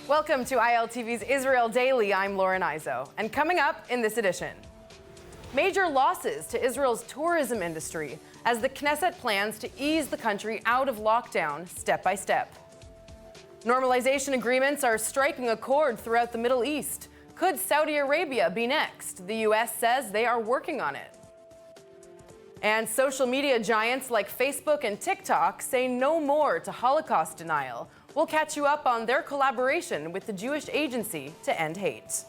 Welcome to ILTV's Israel Daily. I'm Lauren Izzo. And coming up in this edition, major losses to Israel's tourism industry as the Knesset plans to ease the country out of lockdown step by step. Normalization agreements are striking a chord throughout the Middle East. Could Saudi Arabia be next? The U.S. says they are working on it. And social media giants like Facebook and TikTok say no more to Holocaust denial. We'll catch you up on their collaboration with the Jewish Agency to End Hate.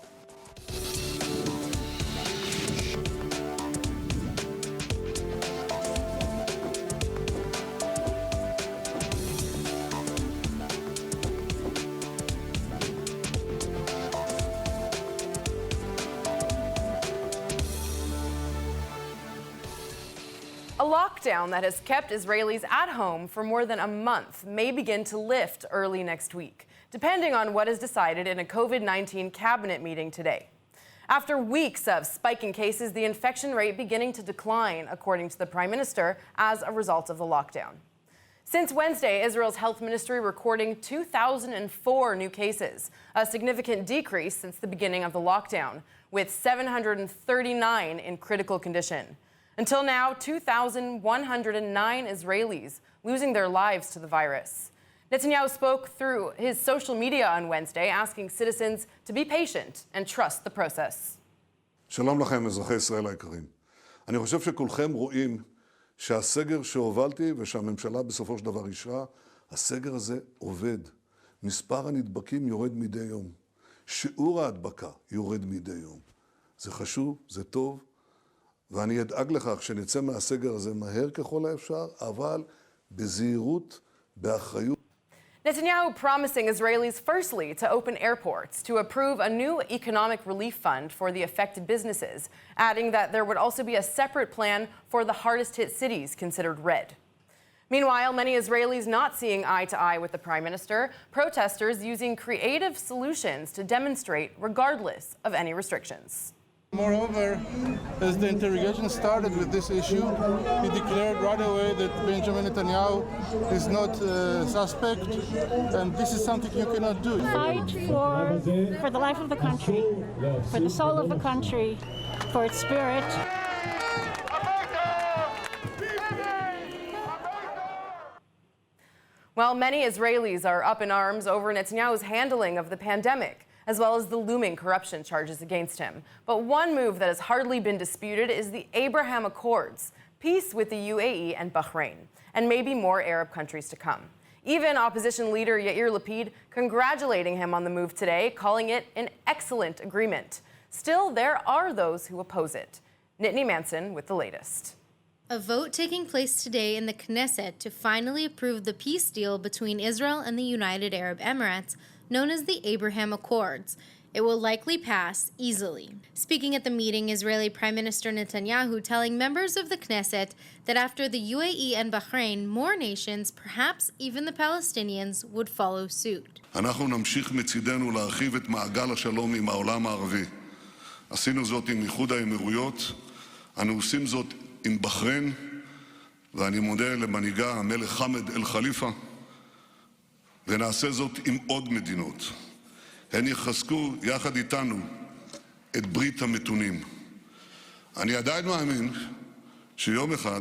A lockdown that has kept Israelis at home for more than a month may begin to lift early next week, depending on what is decided in a COVID-19 cabinet meeting today. After weeks of spiking cases, the infection rate beginning to decline, according to the Prime Minister, as a result of the lockdown. Since Wednesday, Israel's health ministry recording 2,004 new cases, a significant decrease since the beginning of the lockdown, with 739 in critical condition. Until now, 2,109 Israelis losing their lives to the virus. Netanyahu spoke through his social media on Wednesday, asking citizens to be patient and trust the process. שלום לכם, אזרחי ישראל היקרים. אני חושב שכולכם רואים שהסגר שהובלתי ושהממשלה בסופו של דבר אישרה, הסגר הזה עובד. מספר הנדבקים יורד מדי יום. שיעור ההדבקה יורד מדי יום. זה חשוב, זה טוב. ואני אדאג לכך שנצא מהסגר הזה מהר ככל האפשר, אבל בזהירות, באחריות. Netanyahu promising Israelis firstly to open airports, to approve a new economic relief fund for the affected businesses, adding that there would also be a separate plan for the hardest hit cities considered red. Meanwhile, many Israelis not seeing eye to eye with the Prime Minister, protesters using creative solutions to demonstrate regardless of any restrictions. Moreover, as the interrogation started with this issue, he declared right away that Benjamin Netanyahu is not a suspect, and this is something you cannot do. Fight for the life of the country, for the soul of the country, for its spirit. While many Israelis are up in arms over Netanyahu's handling of the pandemic, as well as the looming corruption charges against him. But one move that has hardly been disputed is the Abraham Accords, peace with the UAE and Bahrain, and maybe more Arab countries to come. Even opposition leader Yair Lapid congratulating him on the move today, calling it an excellent agreement. Still, there are those who oppose it. Nittany Manson with the latest. A vote taking place today in the Knesset to finally approve the peace deal between Israel and the United Arab Emirates, known as the Abraham Accords. It will likely pass easily. Speaking at the meeting, Israeli Prime Minister Netanyahu telling members of the Knesset that after the UAE and Bahrain, more nations, perhaps even the Palestinians, would follow suit. אנחנו נמשיך מצידנו להרחיב את מעגל השלום עם העולם הערבי. עשינו זאת עם איחוד האמירויות, אנו עושים זאת עם בחריין, ואני מודה למנהיגה המלך חמד אל חליפה, ונעשה זאת עם עוד מדינות. הן יחזקו יחד איתנו את ברית המתונים. אני עדיין מאמין שיום אחד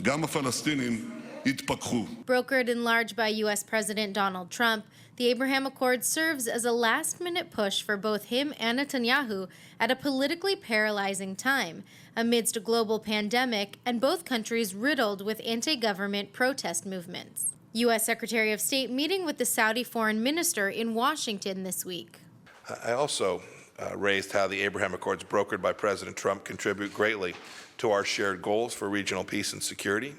גם הפלסטינים יתפכחו. Brokered in large by U.S. President Donald Trump, the Abraham Accord serves as a last-minute push for both him and Netanyahu at a politically paralyzing time, amidst a global pandemic and both countries riddled with anti-government protest movements. U.S. Secretary of State meeting with the Saudi foreign minister in Washington this week. I also raised how the Abraham Accords brokered by President Trump contribute greatly to our shared goals for regional peace and security.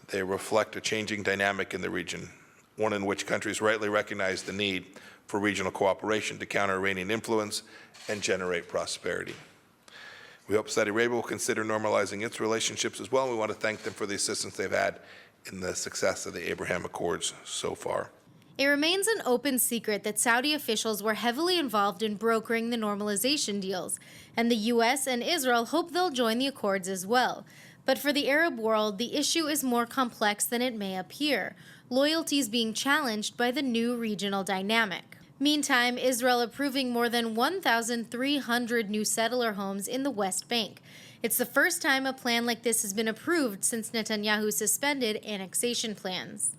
They reflect a changing dynamic in the region, one in which countries rightly recognize the need for regional cooperation to counter Iranian influence and generate prosperity. We hope Saudi Arabia will consider normalizing its relationships as well, and we want to thank them for the assistance they've had in the success of the Abraham Accords so far. It remains an open secret that Saudi officials were heavily involved in brokering the normalization deals, and the U.S. and Israel hope they'll join the accords as well. But for the Arab world, the issue is more complex than it may appear, loyalties being challenged by the new regional dynamic. Meantime, Israel approving more than 1,300 new settler homes in the West Bank. It's the first time a plan like this has been approved since Netanyahu suspended annexation plans.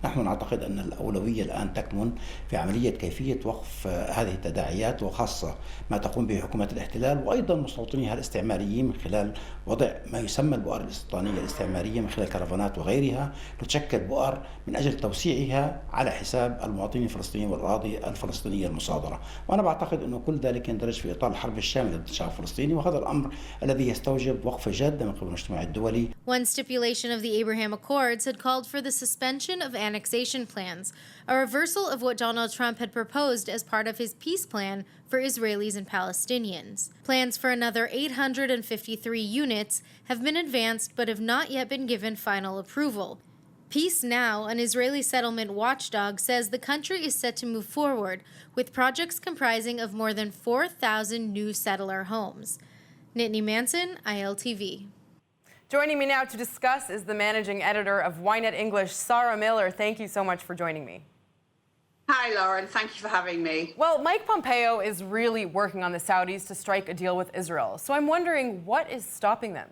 نحن نعتقد أن الأولوية الآن تكمن في عملية كيفية وقف هذه التداعيات، وخاصة ما تقوم به حكومة الاحتلال وأيضا مستوطنيها الاستعماريين من خلال وضع ما يسمى البؤر الاستيطانية الاستعمارية من خلال كرفانات وغيرها، تشكل بؤر من أجل توسيعها على حساب المواطنين الفلسطينيين والأراضي الفلسطينية المصادرة. وأنا بعتقد أنه كل ذلك يندرج في إطار الحرب الشاملة ضد الشعب الفلسطيني، وهذا الأمر الذي يستوجب وقفة جادة من قبل المجتمع الدولي. One stipulation of the Abraham Accords had called for the suspension of annexation plans, a reversal of what Donald Trump had proposed as part of his peace plan for Israelis and Palestinians. Plans for another 853 units have been advanced but have not yet been given final approval. Peace Now, an Israeli settlement watchdog, says the country is set to move forward with projects comprising of more than 4,000 new settler homes. Nittany Manson, ILTV. Joining me now to discuss is the managing editor of Ynet English, Sarah Miller. Thank you so much for joining me. Hi, Lauren. Thank you for having me. Well, Mike Pompeo is really working on the Saudis to strike a deal with Israel. So I'm wondering, what is stopping them?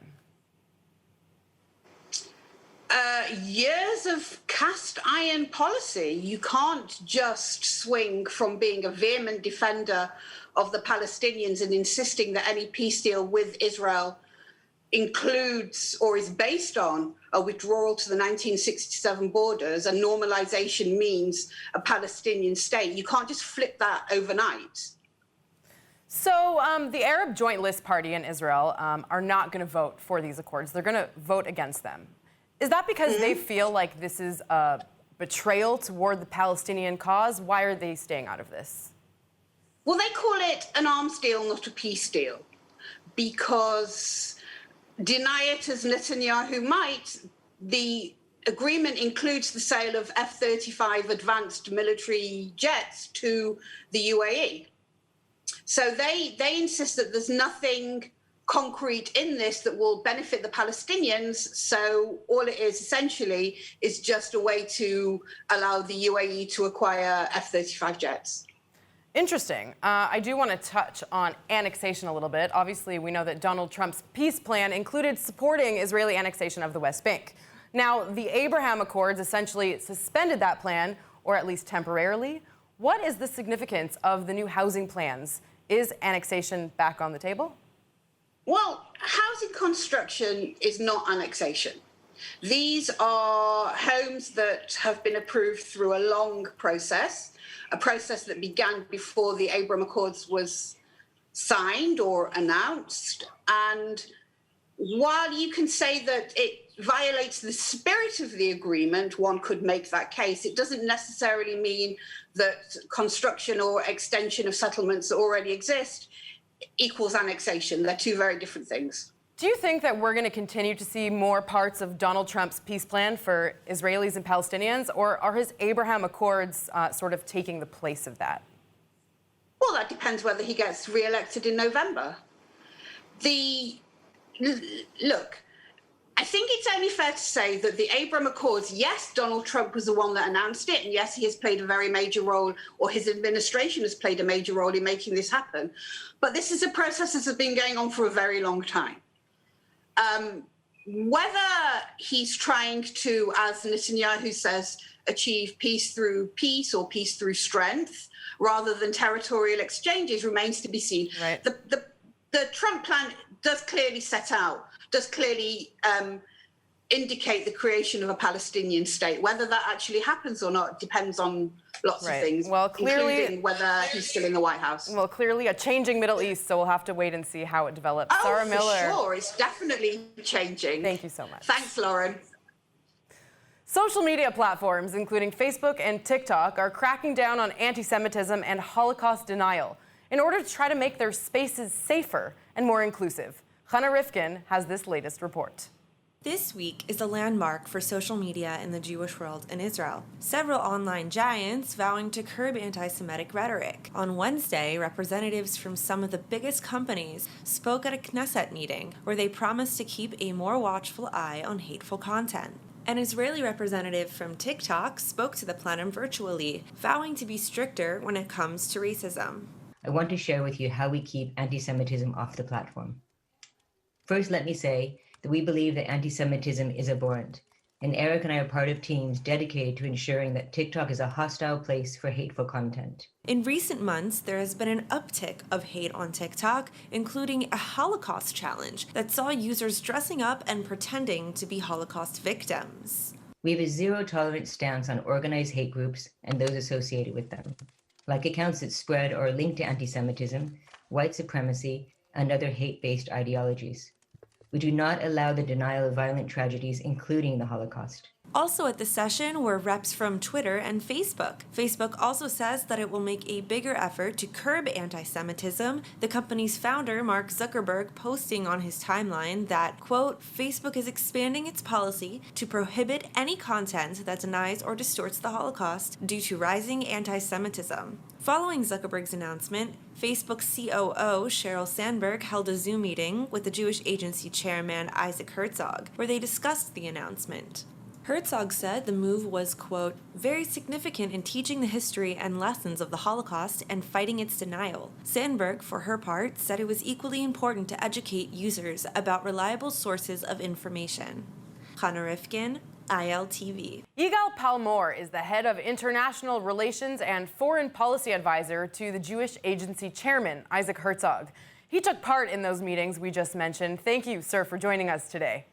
Years of cast iron policy. You can't just swing from being a vehement defender of the Palestinians and insisting that any peace deal with Israel includes or is based on a withdrawal to the 1967 borders, and normalization means a Palestinian state. You can't just flip that overnight. So the Arab Joint List Party in Israel are not going to vote for these accords. They're going to vote against them. Is that because they feel like this is a betrayal toward the Palestinian cause? Why are they staying out of this? Well, they call it an arms deal, not a peace deal, because deny it as Netanyahu might, the agreement includes the sale of F-35 advanced military jets to the UAE. So they insist that there's nothing concrete in this that will benefit the Palestinians. So all it is essentially is just a way to allow the UAE to acquire F-35 jets. Interesting. I do want to touch on annexation a little bit. Obviously, we know that Donald Trump's peace plan included supporting Israeli annexation of the West Bank. Now, the Abraham Accords essentially suspended that plan, or at least temporarily. What is the significance of the new housing plans? Is annexation back on the table? Well, housing construction is not annexation. These are homes that have been approved through a long process, a process that began before the Abraham Accords was signed or announced. And while you can say that it violates the spirit of the agreement, one could make that case, it doesn't necessarily mean that construction or extension of settlements that already exist equals annexation. They're two very different things. Do you think that we're going to continue to see more parts of Donald Trump's peace plan for Israelis and Palestinians, or are his Abraham Accords sort of taking the place of that? Well, that depends whether he gets re-elected in November. Look, I think it's only fair to say that the Abraham Accords, yes, Donald Trump was the one that announced it, and yes, he has played a very major role, or his administration has played a major role in making this happen. But this is a process that has been going on for a very long time. Whether he's trying to, as Netanyahu says, achieve peace through peace or peace through strength, rather than territorial exchanges, remains to be seen. Right. The Trump plan does clearly set out, does clearly indicate the creation of a Palestinian state. Whether that actually happens or not depends on lots of things, well, clearly, including whether he's still in the White House. Well, clearly a changing Middle East, so we'll have to wait and see how it develops. Oh, Sarah Miller. for sure. It's definitely changing. Thank you so much. Thanks, Lauren. Social media platforms, including Facebook and TikTok, are cracking down on anti-Semitism and Holocaust denial in order to try to make their spaces safer and more inclusive. Chana Rifkin has this latest report. This week is a landmark for social media in the Jewish world in Israel. Several online giants vowing to curb anti-Semitic rhetoric. On Wednesday, representatives from some of the biggest companies spoke at a Knesset meeting where they promised to keep a more watchful eye on hateful content. An Israeli representative from TikTok spoke to the plenum virtually, vowing to be stricter when it comes to racism. I want to share with you how we keep anti-Semitism off the platform. First, let me say that we believe that anti-Semitism is abhorrent, and Eric and I are part of teams dedicated to ensuring that TikTok is a hostile place for hateful content. In recent months, there has been an uptick of hate on TikTok, including a Holocaust challenge that saw users dressing up and pretending to be Holocaust victims. We have a zero-tolerance stance on organized hate groups and those associated with them, like accounts that spread or link to anti-Semitism, white supremacy, and other hate-based ideologies. We do not allow the denial of violent tragedies, including the Holocaust. Also at the session were reps from Twitter and Facebook. Facebook also says that it will make a bigger effort to curb anti-Semitism, the company's founder, Mark Zuckerberg, posting on his timeline that, quote, Facebook is expanding its policy to prohibit any content that denies or distorts the Holocaust due to rising anti-Semitism. Following Zuckerberg's announcement, Facebook COO Sheryl Sandberg held a Zoom meeting with the Jewish Agency chairman Isaac Herzog, where they discussed the announcement. Herzog said the move was, quote, very significant in teaching the history and lessons of the Holocaust and fighting its denial. Sandberg, for her part, said it was equally important to educate users about reliable sources of information. Chana Rifkin, ILTV. Yigal Palmor is the head of international relations and foreign policy advisor to the Jewish Agency chairman, Isaac Herzog. He took part in those meetings we just mentioned. Thank you, sir, for joining us today.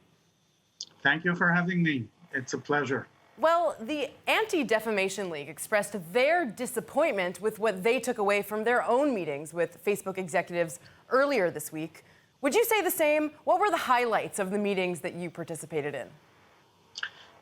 Thank you for having me. It's a pleasure. Well, the Anti-Defamation League expressed their disappointment with what they took away from their own meetings with Facebook executives earlier this week. Would you say the same? What were the highlights of the meetings that you participated in?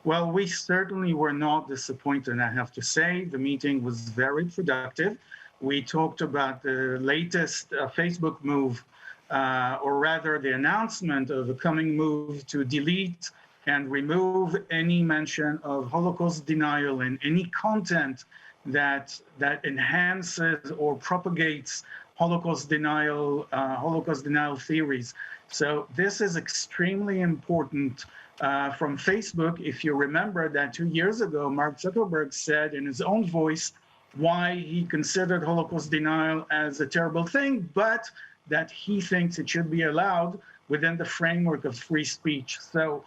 Well, we certainly were not disappointed, I have to say. The meeting was very productive. We talked about the latest Facebook move, or rather the announcement of the coming move to delete and remove any mention of Holocaust denial in any content that enhances or propagates Holocaust denial theories. So this is extremely important from Facebook. If you remember that 2 years ago, Mark Zuckerberg said in his own voice why he considered Holocaust denial as a terrible thing, but that he thinks it should be allowed within the framework of free speech. So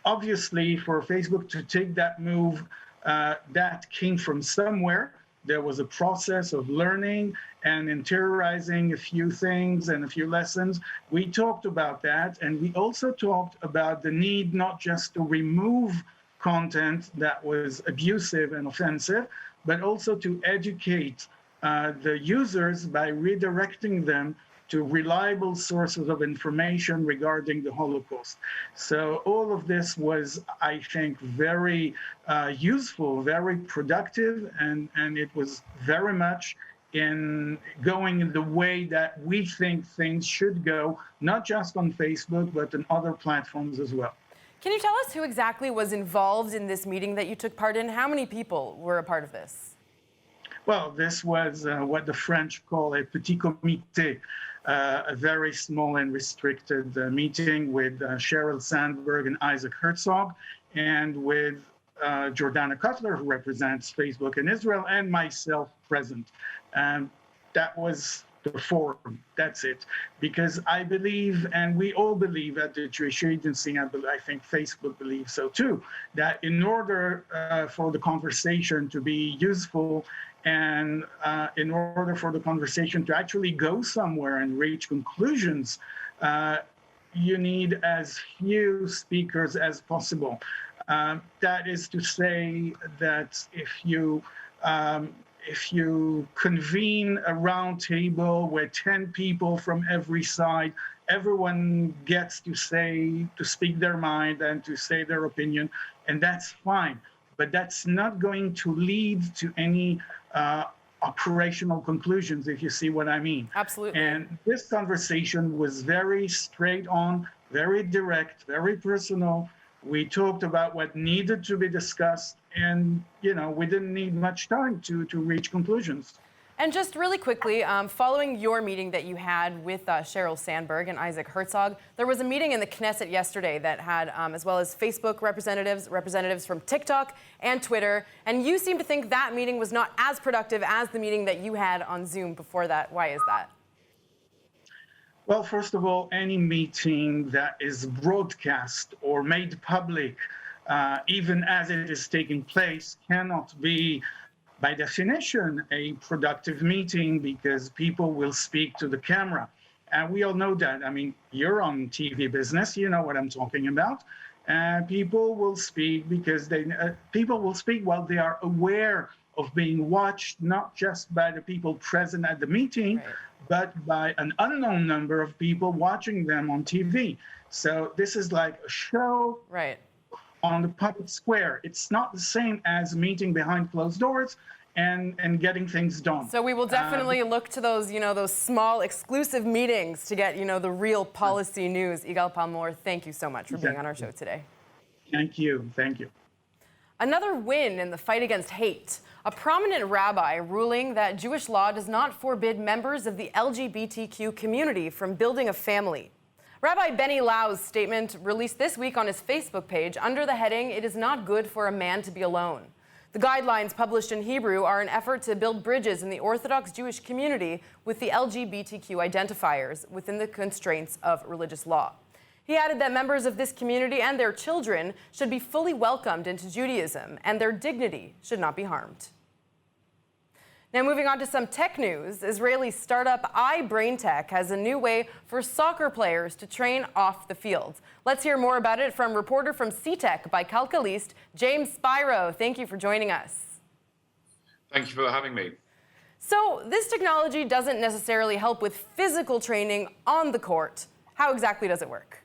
obviously, for Facebook to take that move, that came from somewhere. There was a process of learning and interiorizing a few things and a few lessons. We talked about that, and we also talked about the need not just to remove content that was abusive and offensive, but also to educate the users by redirecting them to reliable sources of information regarding the Holocaust. So all of this was, I think, very useful, very productive, and it was very much in going in the way that we think things should go, not just on Facebook, but on other platforms as well. Can you tell us who exactly was involved in this meeting that you took part in? How many people were a part of this? Well, this was what the French call a petit comité, a very small and restricted meeting with Sheryl Sandberg and Isaac Herzog, and with Jordana Cutler, who represents Facebook in Israel, and myself present. That was the forum. That's it. Because I believe, and we all believe at the Jewish Agency, I think Facebook believes so too, that in order for the conversation to be useful and in order for the conversation to actually go somewhere and reach conclusions, you need as few speakers as possible. That is to say that if you convene a round table where 10 people from every side, everyone gets to speak their mind and to say their opinion, and that's fine. But that's not going to lead to any operational conclusions, if you see what I mean. Absolutely. And this conversation was very straight on, very direct, very personal. We talked about what needed to be discussed, and we didn't need much time to reach conclusions. And just really quickly, following your meeting that you had with Sheryl Sandberg and Isaac Herzog, there was a meeting in the Knesset yesterday that had, as well as Facebook representatives from TikTok and Twitter, and you seem to think that meeting was not as productive as the meeting that you had on Zoom before that. Why is that? Well, first of all, any meeting that is broadcast or made public, even as it is taking place, cannot be, by definition, a productive meeting because people will speak to the camera. And we all know that. I mean, you're on TV business, you know what I'm talking about. People will speak because people will speak while they are aware of being watched, not just by the people present at the meeting, but by an unknown number of people watching them on TV. So this is like a show on the public square. It's not the same as meeting behind closed doors and getting things done. So we will definitely look to those, those small exclusive meetings to get, the real policy news. Yigal Palmor, thank you so much for being on our show today. Thank you. Thank you. Another win in the fight against hate. A prominent rabbi ruling that Jewish law does not forbid members of the LGBTQ community from building a family. Rabbi Benny Lau's statement released this week on his Facebook page under the heading, "It is not good for a man to be alone." The guidelines published in Hebrew are an effort to build bridges in the Orthodox Jewish community with the LGBTQ identifiers within the constraints of religious law. He added that members of this community and their children should be fully welcomed into Judaism and their dignity should not be harmed. Now moving on to some tech news, Israeli startup iBrainTech has a new way for soccer players to train off the field. Let's hear more about it from reporter from CTech by Calcalist, James Spiro. Thank you for joining us. Thank you for having me. So this technology doesn't necessarily help with physical training on the court. How exactly does it work?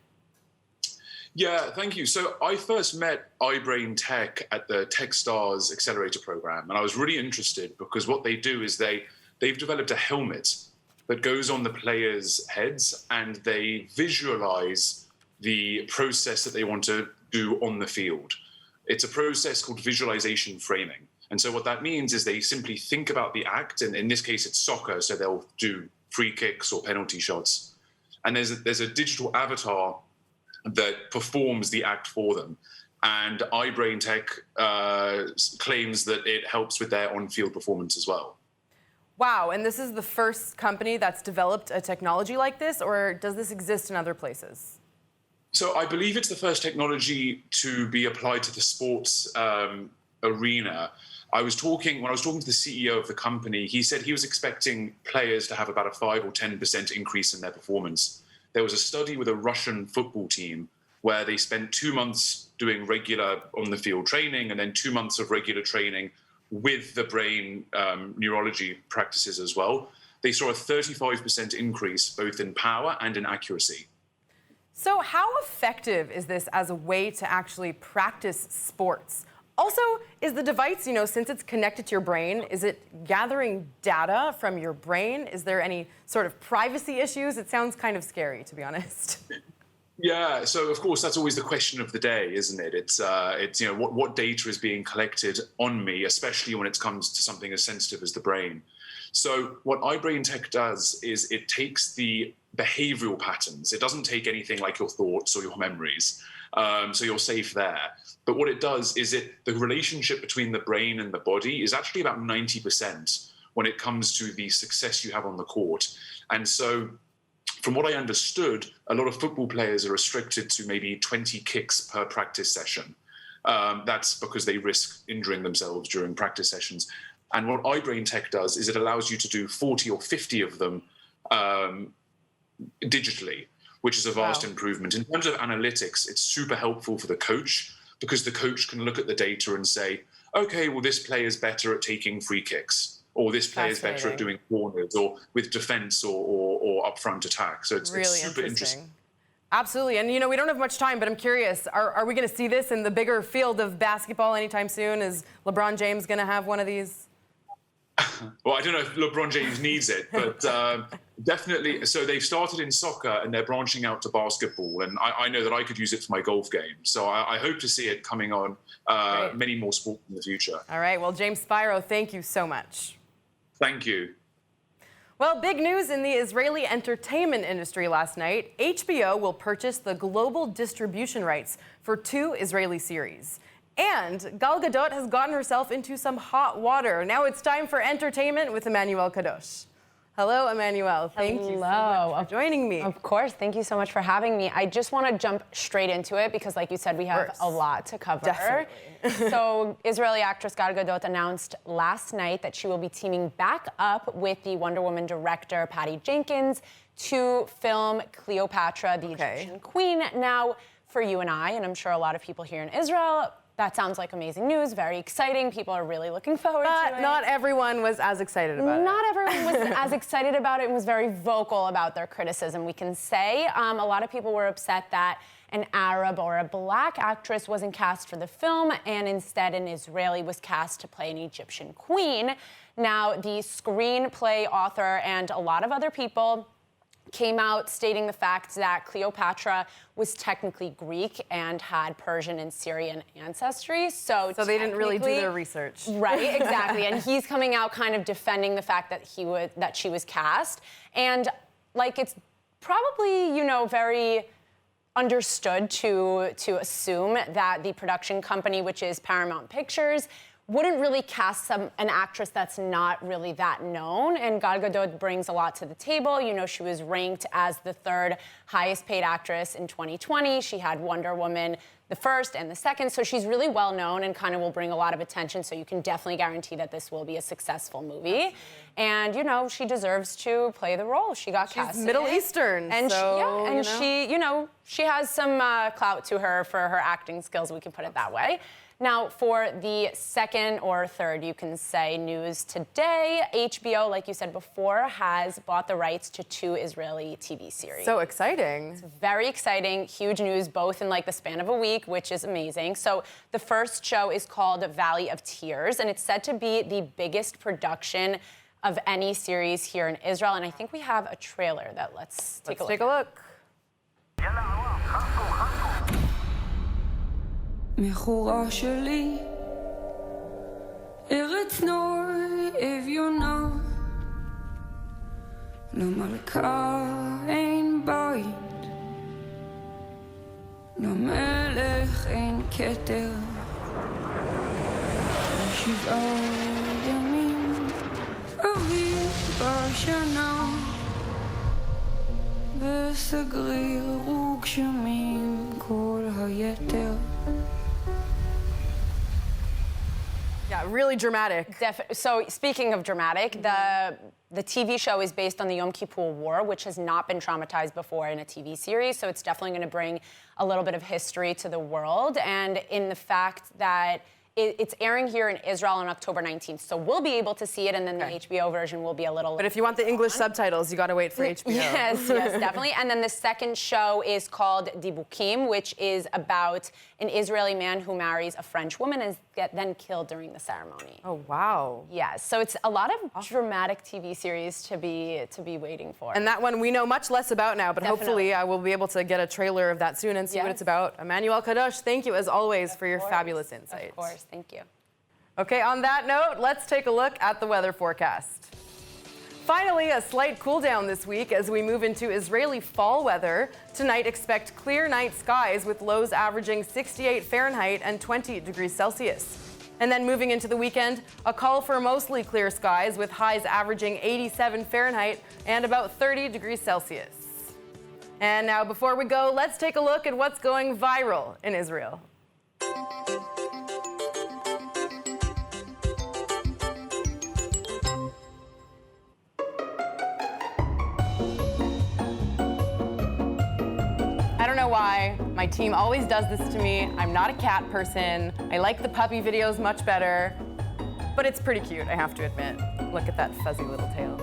Yeah, thank you. So I first met iBrainTech at the Techstars Accelerator program, and I was really interested because what they do is they've developed a helmet that goes on the players' heads, and they visualize the process that they want to do on the field. It's a process called visualization framing. And so what that means is they simply think about the act, and in this case it's soccer, so they'll do free kicks or penalty shots. And there's a digital avatar that performs the act for them. And iBrainTech claims that it helps with their on-field performance as well. Wow, and this is the first company that's developed a technology like this, or does this exist in other places? So I believe it's the first technology to be applied to the sports arena. When I was talking to the CEO of the company, he said he was expecting players to have about a 5 or 10% increase in their performance. There was a study with a Russian football team where they spent 2 months doing regular on-the-field training and then 2 months of regular training with the brain neurology practices as well. They saw a 35% increase both in power and in accuracy. So how effective is this as a way to actually practice sports? Also, is the device, since it's connected to your brain, is it gathering data from your brain? Is there any sort of privacy issues? It sounds kind of scary, to be honest. Yeah, so of course that's always the question of the day, isn't it? It's what data is being collected on me, especially when it comes to something as sensitive as the brain. So what iBrainTech does is it takes the behavioral patterns. It doesn't take anything like your thoughts or your memories. So you're safe there. But what it does is the relationship between the brain and the body is actually about 90% when it comes to the success you have on the court. And so from what I understood, a lot of football players are restricted to maybe 20 kicks per practice session. That's because they risk injuring themselves during practice sessions. And what iBrainTech does is it allows you to do 40 or 50 of them digitally, which is a vast improvement. In terms of analytics, it's super helpful for the coach because the coach can look at the data and say, okay, well, this player is better at taking free kicks, or this player is better at doing corners, or with defense or upfront attack. So it's really super interesting. Absolutely. And, we don't have much time, but I'm curious, are we going to see this in the bigger field of basketball anytime soon? Is LeBron James going to have one of these? Well, I don't know if LeBron James needs it, but definitely. So they've started in soccer and they're branching out to basketball. And I know that I could use it for my golf game. So I hope to see it coming on many more sports in the future. All right. Well, James Spiro, thank you so much. Thank you. Well, big news in the Israeli entertainment industry last night. HBO will purchase the global distribution rights for 2 Israeli series. And Gal Gadot has gotten herself into some hot water. Now it's time for entertainment with Emmanuel Kadosh. Hello, Emmanuel. Thank you so much for joining me. Of course. Thank you so much for having me. I just want to jump straight into it because, like you said, we have a lot to cover. Definitely. So, Israeli actress Gal Gadot announced last night that she will be teaming back up with the Wonder Woman director Patty Jenkins to film Cleopatra, the Egyptian queen. Now, for you and I, and I'm sure a lot of people here in Israel, that sounds like amazing news, very exciting. People are really looking forward to it. Not everyone was as excited about it. Not everyone was as excited about it and was very vocal about their criticism, we can say. A lot of people were upset that an Arab or a black actress wasn't cast for the film, and instead an Israeli was cast to play an Egyptian queen. Now, the screenplay author and a lot of other people came out stating the fact that Cleopatra was technically Greek and had Persian and Syrian ancestry. So they didn't really do their research. Right, exactly. And he's coming out kind of defending the fact that she was cast. And like, it's probably, you know, very understood to assume that the production company, which is Paramount Pictures, wouldn't really cast an actress that's not really that known. And Gal Gadot brings a lot to the table. You know, she was ranked as the 3rd highest paid actress in 2020. She had Wonder Woman the 1st and the 2nd. So she's really well known and kind of will bring a lot of attention. So you can definitely guarantee that this will be a successful movie. Absolutely. And, you know, she deserves to play the role. She got cast. She's Middle Eastern. And so, she has some clout to her for her acting skills. We can put it that way. Now, for the 2nd or 3rd, you can say, news today, HBO, like you said before, has bought the rights to 2 Israeli TV series. So exciting. It's very exciting, huge news, both in like the span of a week, which is amazing. So the first show is called Valley of Tears, and it's said to be the biggest production of any series here in Israel. And I think we have a trailer that let's take a look. מחורה שלי, ארץ נור אביונה, למלכה אין בית, למלך אין כתר, 7 ימים אביב בשנה, וסגריר וגשמים כל היתר. Yeah, really dramatic. So speaking of dramatic, the TV show is based on the Yom Kippur War, which has not been traumatized before in a TV series. So it's definitely going to bring a little bit of history to the world. And in the fact that it's airing here in Israel on October 19th. So we'll be able to see it, and then the HBO version will be a little... But if you want the English subtitles, you got to wait for HBO. Yes, definitely. And then the second show is called Dibukim, which is about an Israeli man who marries a French woman and is then killed during the ceremony. Oh, wow. Yes, so it's a lot of dramatic TV series to be waiting for. And that one we know much less about now, but hopefully I will be able to get a trailer of that soon and see what it's about. Emmanuel Kadosh, thank you as always for your fabulous insights. Of course, thank you. Okay, on that note, let's take a look at the weather forecast. Finally, a slight cool down this week as we move into Israeli fall weather. Tonight, expect clear night skies with lows averaging 68 Fahrenheit and 20 degrees Celsius. And then moving into the weekend, a call for mostly clear skies with highs averaging 87 Fahrenheit and about 30 degrees Celsius. And now, before we go, let's take a look at what's going viral in Israel. I don't know why. My team always does this to me. I'm not a cat person. I like the puppy videos much better. But it's pretty cute, I have to admit. Look at that fuzzy little tail.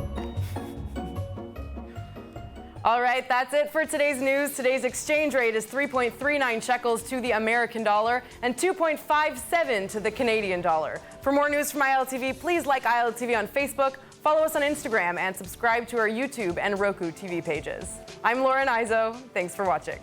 All right, that's it for today's news. Today's exchange rate is 3.39 shekels to the American dollar and 2.57 to the Canadian dollar. For more news from ILTV, please like ILTV on Facebook, follow us on Instagram, and subscribe to our YouTube and Roku TV pages. I'm Lauren Izo. Thanks for watching.